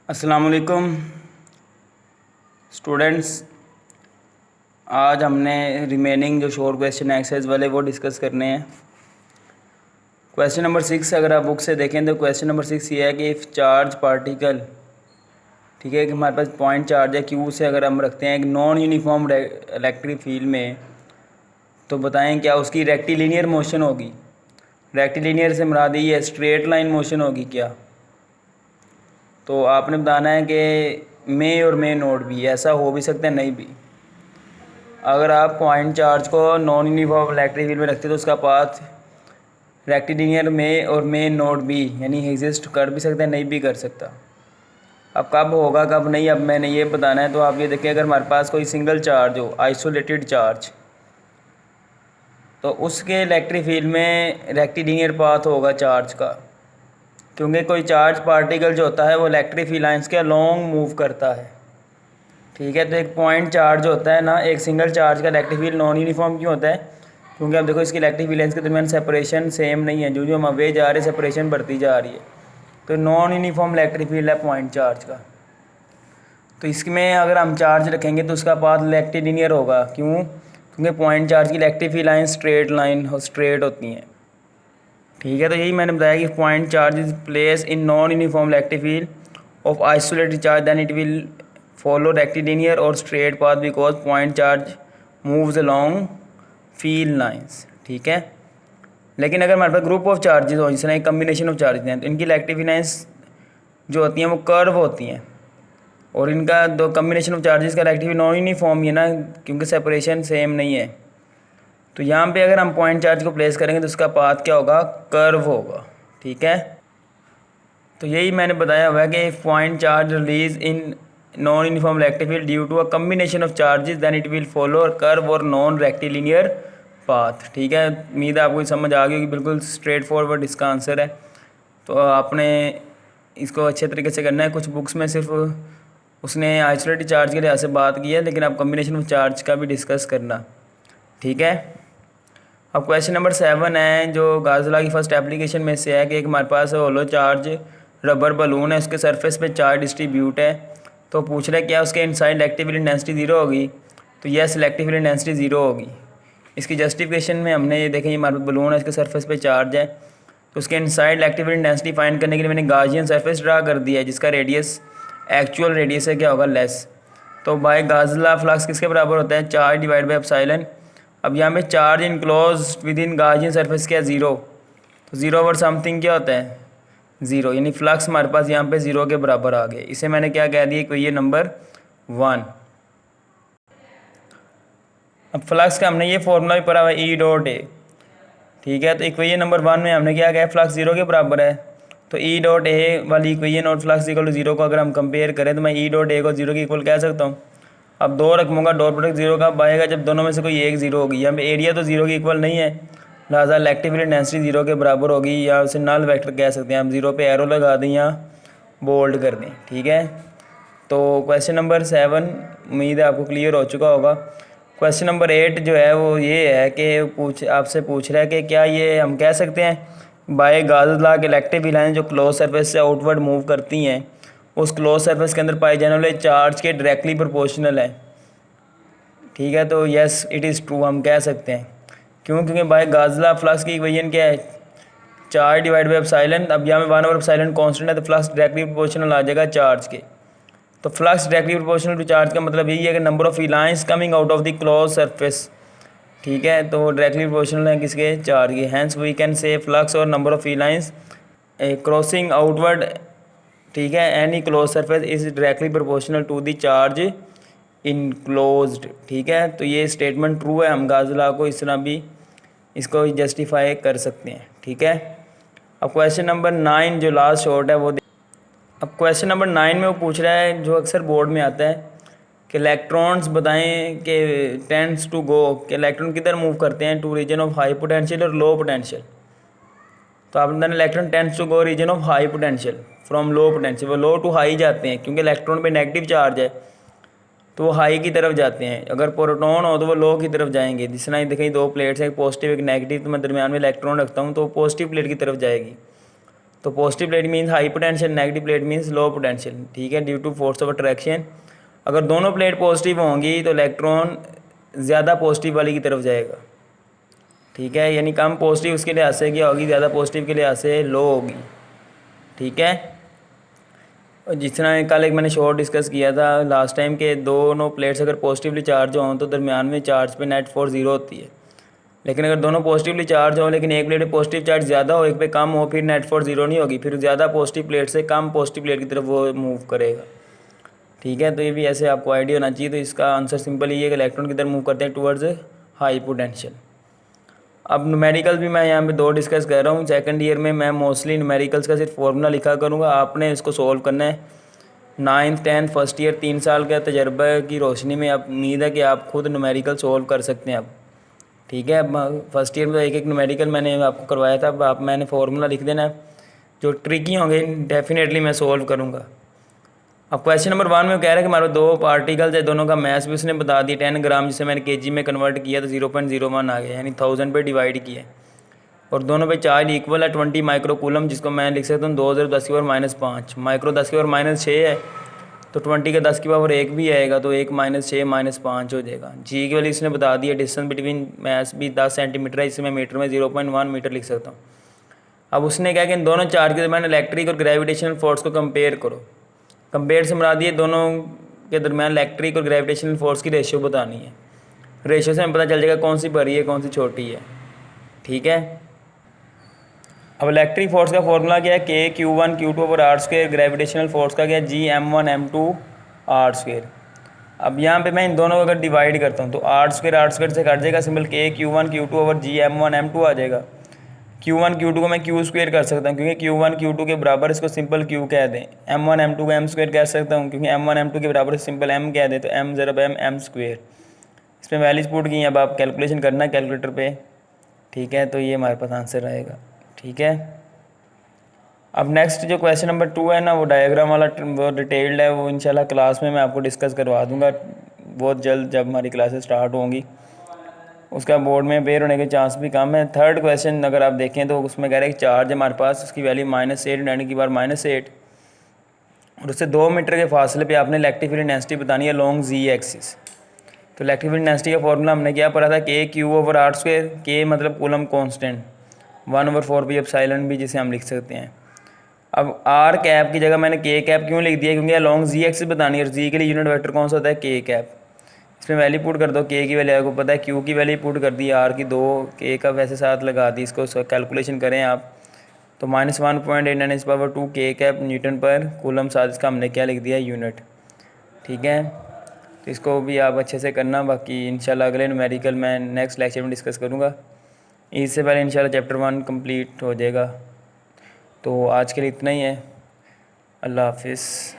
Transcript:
अस्सलाम वालेकुम स्टूडेंट्स। आज हमने रिमेनिंग जो शॉर्ट क्वेश्चन एक्सरसाइज वाले वो डिस्कस करने हैं। क्वेश्चन नंबर 6 अगर आप बुक से देखें तो क्वेश्चन नंबर 6 ये है कि इफ़ चार्ज पार्टिकल, ठीक है, कि हमारे पास पॉइंट चार्ज है क्यू से अगर हम रखते हैं एक नॉन यूनिफॉर्म इलेक्ट्रिक फील्ड में, तो बताएं क्या उसकी रेक्टिलिनियर मोशन होगी। रेक्टिलिनियर से मुराद ये है स्ट्रेट लाइन मोशन होगी क्या। तो आपने बताना है कि मे और मे नोट भी, ऐसा हो भी सकता है नहीं भी। अगर आप पॉइंट चार्ज को नॉन यूनिफॉर्म इलेक्ट्रिक फील्ड में रखते तो उसका पाथ रेक्टिलिनियर में और मे नोट भी यानी एग्जिस्ट कर भी सकता है नहीं भी कर सकता। अब कब होगा कब नहीं, अब मैंने ये बताना है। तो आप ये देखें, अगर हमारे पास कोई सिंगल चार्ज हो, आइसोलेटेड चार्ज, तो उसके इलेक्ट्रिक फील्ड में रेक्टिलिनियर पाथ होगा चार्ज का, क्योंकि कोई चार्ज पार्टिकल जो होता है वो इलेक्ट्रिक फील्ड लाइंस के अलोंग मूव करता है। ठीक है, तो एक पॉइंट चार्ज होता है ना, एक सिंगल चार्ज का इलेक्ट्रिक फील्ड नॉन यूनिफॉर्म क्यों होता है, क्योंकि आप देखो इसकी इलेक्ट्रिक फील्ड लाइंस के दरमियान सेपरेशन सेम नहीं है, जो हम अवे जा रहे हैं सेपरेशन बढ़ती जा रही है। तो नॉन यूनिफॉर्म इलेक्ट्रिक फील्ड है पॉइंट चार्ज का। तो इसमें अगर हम चार्ज रखेंगे तो उसका पाथ रेक्टिलिनियर होगा। क्यों? क्योंकि पॉइंट चार्ज की इलेक्ट्रिक फील्ड लाइन स्ट्रेट होती हैं। ठीक है, तो यही मैंने बताया कि point charge is place in non uniform electric field of isolated charge then it will follow rectilinear और straight path because point charge moves along field lines. ठीक है, लेकिन अगर हमारे पास ग्रुप ऑफ चार्जेस हो, जिसमें एक कम्बिनेशन ऑफ चार्जेस हैं, तो इनकी इलेक्ट्रिक फील्ड लाइंस जो होती हैं वो कर्व होती हैं, और इनका दो कम्बिनेशन ऑफ चार्जेस का इलेक्ट्रिक फील्ड नॉन यूनिफॉर्म है ना, क्योंकि सेपरेशन सेम नहीं है। तो यहाँ पे अगर हम पॉइंट चार्ज को प्लेस करेंगे तो उसका पाथ क्या होगा, कर्व होगा। ठीक है, तो यही मैंने बताया हुआ है कि point charge release in non uniform electric field due to a combination of charges then it will follow curve और नॉन रेक्टिलिनियर पाथ। ठीक है, उम्मीद है आपको समझ आ गई होगी, बिल्कुल स्ट्रेट फॉरवर्ड इसका आंसर है। तो आपने इसको अच्छे तरीके से करना है। कुछ बुक्स में सिर्फ उसने आइसोलेटेड चार्ज के लिहाज से बात की है, लेकिन आप कम्बिनेशन ऑफ चार्ज का भी डिस्कस करना। ठीक है, अब क्वेश्चन नंबर 7 है जो गाजला की फर्स्ट एप्लीकेशन में से है कि एक हमारे पास होलो चार्ज रबर बलून है, उसके सरफेस पे चार्ज डिस्ट्रीब्यूट है। तो पूछ रहा है क्या उसके इनसाइड इलेक्ट्रिक फील्ड इंटेंसिटी 0 होगी। तो यस, इलेक्ट्रिक फील्ड इंटेंसिटी 0 होगी। इसकी जस्टिफिकेशन में हमने ये देखें, ये हमारे बलून है, इसके सरफेस पे चार्ज है, तो उसके inside electric field intensity find करने के लिए मैंने गाजियन सरफेस ड्रा कर दिया है, जिसका रेडियस एक्चुअल रेडियस है क्या होगा, लेस। तो बाय गाजला फ्लक्स किसके बराबर होता है, चार्ज डिवाइड बाई एप्सिलॉन। अब यहाँ पे charge enclose within Gaussian surface क्या, 0। तो 0 ओवर समथिंग क्या होता है, 0, यानी फ्लक्स हमारे पास यहाँ पे 0 के बराबर आ गए। इसे मैंने क्या कह दिया, इक्वेशन नंबर 1। अब फ्लक्स का हमने ये फॉर्मूला भी पढ़ा हुआ है, ई डॉट ए। ठीक है, तो इक्वेशन नंबर 1 में हमने क्या कहा, फ्लक्स 0 के बराबर है। तो ई डॉट ए वाली इक्वेशन और फ्लक्स इक्वल टू 0 को अगर हम कंपेयर करें तो मैं ई डॉट ए को 0 के इक्वल कह सकता हूँ। अब दो रकमों डॉट प्रोडक्ट 0 कब आएगा, जब दोनों में से कोई एक 0 होगी। यहाँ पे एरिया तो 0 के इक्वल नहीं है, लिहाजा इलेक्ट्रिक फील्ड इंटेंसिटी 0 के बराबर होगी, या उसे नल वेक्टर कह सकते हैं। हम 0 पे एरो लगा दें या बोल्ड कर दें। ठीक है, तो क्वेश्चन नंबर 7 उम्मीद है आपको क्लियर हो चुका होगा। क्वेश्चन नंबर 8 जो है वो ये है कि आपसे पूछ रहा है कि क्या ये हम कह सकते हैं बाय गाउस लॉ के इलेक्ट्रिक फील्ड लाइन जो क्लोज सरफेस से आउटवर्ड मूव करती हैं उस क्लोज सरफेस के अंदर पाए जाने वाले चार्ज के डायरेक्टली प्रोपोर्शनल है। ठीक है, तो यस इट इज़ ट्रू हम कह सकते हैं। क्यों? क्योंकि बाय गाउस लॉ फ्लक्स की इक्वेशन क्या है, चार्ज डिवाइड बाई एप्सिलॉन। अब यहाँ में 1 ओवर एप्सिलॉन कांस्टेंट है, तो फ्लक्स डायरेक्टली प्रोपोर्शनल आ जाएगा चार्ज के। तो flux directly proportional to charge का मतलब यही है कि number of lines coming out of the close surface. ठीक है, तो डायरेक्टली प्रोपोर्शनल है किसके, चार्ज के। Hence we can say flux और number of lines crossing outward, ठीक है, any close surface is directly proportional to the charge enclosed. ठीक है, तो ये स्टेटमेंट ट्रू है, हम गाउस लॉ को इस तरह भी इसको जस्टिफाई कर सकते हैं। ठीक है, अब क्वेश्चन नंबर 9 जो लास्ट शॉर्ट है वो अब क्वेश्चन नंबर 9 में वो पूछ रहा है जो अक्सर बोर्ड में आता है कि इलेक्ट्रॉन्स बताएं कि टेंड्स टू गो, कि इलेक्ट्रॉन किधर मूव करते हैं, to region of high potential और लो पोटेंशियल। तो आपने बताना electron tends to go region of high potential from low potential. वो लो टू हाई जाते हैं, क्योंकि इलेक्ट्रॉन पे नेगेटिव चार्ज है तो वो हाई की तरफ जाते हैं। अगर प्रोटॉन हो तो वो लो की तरफ जाएंगे। जिस तरह देखें 2 प्लेट्स हैं, एक पॉजिटिव एक नेगेटिव, तो मैं दरमियान में इलेक्ट्रॉन रखता हूँ तो वो पॉजिटिव प्लेट की तरफ जाएगी। तो positive plate means high potential, negative plate means low potential, ठीक है, due to force of attraction. अगर दोनों प्लेट पॉजिटिव होंगी तो इलेक्ट्रॉन ज़्यादा पॉजिटिव वाली की तरफ जाएगा, ठीक है, यानी कम पॉजिटिव उसके लिहाज से क्या होगी, ज़्यादा पॉजिटिव के लिहाज से लो होगी, ठीक है। और जिस तरह कल एक मैंने शॉर्ट डिस्कस किया था लास्ट टाइम के, दोनों प्लेट्स अगर पॉजिटिवली चार्ज हों तो दरमियान में चार्ज पे नेट फोर्स 0 होती है। लेकिन अगर दोनों पॉजिटिवली चार्ज हो लेकिन एक प्लेट में पॉजिटिव चार्ज ज़्यादा हो, एक पे कम हो, फिर नेट फोर्स 0 नहीं होगी, फिर ज़्यादा पॉजिटिव प्लेट से कम पॉजिटिव प्लेट की तरफ वो मूव करेगा, ठीक है। तो ये भी ऐसे आपको आइडिया होना चाहिए। तो इसका आंसर सिंपल ये है कि इलेक्ट्रॉन की तरफ मूव करते हैं टुवर्ड्स हाई पोटेंशियल। अब न्यूमेरिकल्स भी मैं यहाँ पे 2 डिस्कस कर रहा हूँ। सेकंड ईयर में मैं मोस्टली न्यूमेरिकल्स का सिर्फ फार्मूला लिखा करूँगा, आपने इसको सोल्व करना है। 9th 10th फर्स्ट ईयर 3 साल का तजर्बा की रोशनी में अब उम्मीद है कि आप खुद न्यूमेरिकल सोल्व कर सकते हैं अब, ठीक है। अब फर्स्ट ईयर में तो एक एक न्यूमेरिकल मैंने आपको करवाया था, अब मैंने फार्मूला लिख देना है, जो ट्रिकी होंगे डेफिनेटली मैं सोल्व करूँगा। अब क्वेश्चन नंबर 1 में कह रहा है कि हमारे 2 पार्टिकल्स है, दोनों का मैथ भी उसने बता दिया 10 ग्राम, जिसे मैंने केजी में कन्वर्ट किया तो 0.01 आ गया, यानी 1000 पे डिवाइड किया। और दोनों पे चार्ज इक्वल है 20 माइक्रो कूलम, जिसको मैं लिख सकता हूँ 2010⁻⁵ माइक्रो 10⁻⁶ है, तो 20 का 10 की पावर 1 भी आएगा, तो 1 -6 -5 हो जाएगा। जी की वैल्यू इसने बता दिया, डिस्टेंस बिटवीन मैथ भी 10 सेंटीमीटर है, इसे मैं मीटर में 0.1 मीटर लिख सकता हूँ। अब उसने कहा कि इन दोनों चार्ज के दरमियान इलेक्ट्रिक और ग्रेविटेशनल फोर्स को कंपेयर करो। कंपेयर से मुराद ये दोनों के दरमियान इलेक्ट्रिक और ग्रेविटेशनल फोर्स की रेशियो बतानी है। रेशियो से हमें पता चल जाएगा कौन सी बड़ी है कौन सी छोटी है, ठीक है। अब इलेक्ट्रिक फोर्स का फॉर्मूला क्या है, K/Q1/Q2/r²। ग्रेविटेशनल फोर्स का क्या है, G/m1/m2r²। अब यहाँ पे मैं इन दोनों को अगर डिवाइड करता हूँ तो r² से कट जाएगा, सिंपल K/Q1/Q2/G/m1/m2 आ जाएगा। Q1 Q2 को मैं Q² कर सकता हूँ, क्योंकि Q1 Q2 के बराबर इसको सिंपल Q कह दें। M1 M2 को m² कह सकता हूँ, क्योंकि M1 M2 के बराबर सिंपल M कह दें, तो m ज़रब m m²। इसमें वैल्यूज पुट की, अब आप कैलकुलेशन करना है कैलकुलेटर पे, ठीक है। तो ये हमारे पास आंसर आएगा, ठीक है। अब नेक्स्ट जो क्वेश्चन नंबर 2 है ना, वो डायग्राम वाला वो डिटेल्ड है, वो इंशाल्लाह क्लास में मैं आपको डिस्कस करवा दूंगा बहुत जल्द, जब हमारी क्लासेस स्टार्ट होंगी। उसका बोर्ड में अपेयर होने के चांस भी कम है। थर्ड क्वेश्चन अगर आप देखें तो उसमें कह रहे हैं कि चार्ज हमारे पास, उसकी वैल्यू -8 यानी कि बार -8, और उससे 2 मीटर के फासले पे आपने इलेक्ट्रिक फील्ड इंटेंसिटी बतानी है लॉन्ग जी एक्सिस। तो इलेक्ट्रिक फील्ड इंटेंसिटी का फॉर्मूला हमने क्या पढ़ा था, K/Q/r²। K मतलब कूलम कांस्टेंट, 1/4πε भी जिसे हम लिख सकते हैं। अब आर कैप की जगह मैंने K कैप क्यों लिख दिया, क्योंकि लॉन्ग जी एक्सिस बतानी है, और जी के लिए यूनिट वेक्टर कौन सा होता है, K कैप। इसमें वैल्यू पुट कर दो, K की वैल्यू आपको पता है, Q की वैल्यू पुट कर दी, R की 2, K का वैसे साथ लगा दी। इसको कैलकुलेशन करें आप तो -1.89 K कैप न्यूटन पर कूलम साथ, इसका हमने क्या लिख दिया, यूनिट, ठीक है। तो इसको भी आप अच्छे से करना, बाकी इंशाल्लाह अगले न्यूमेरिकल मैं नेक्स्ट लेक्चर में डिस्कस करूँगा। इससे पहले इंशाल्लाह चैप्टर 1 कंप्लीट हो जाएगा। तो आज के लिए इतना ही है, अल्लाह हाफिज़।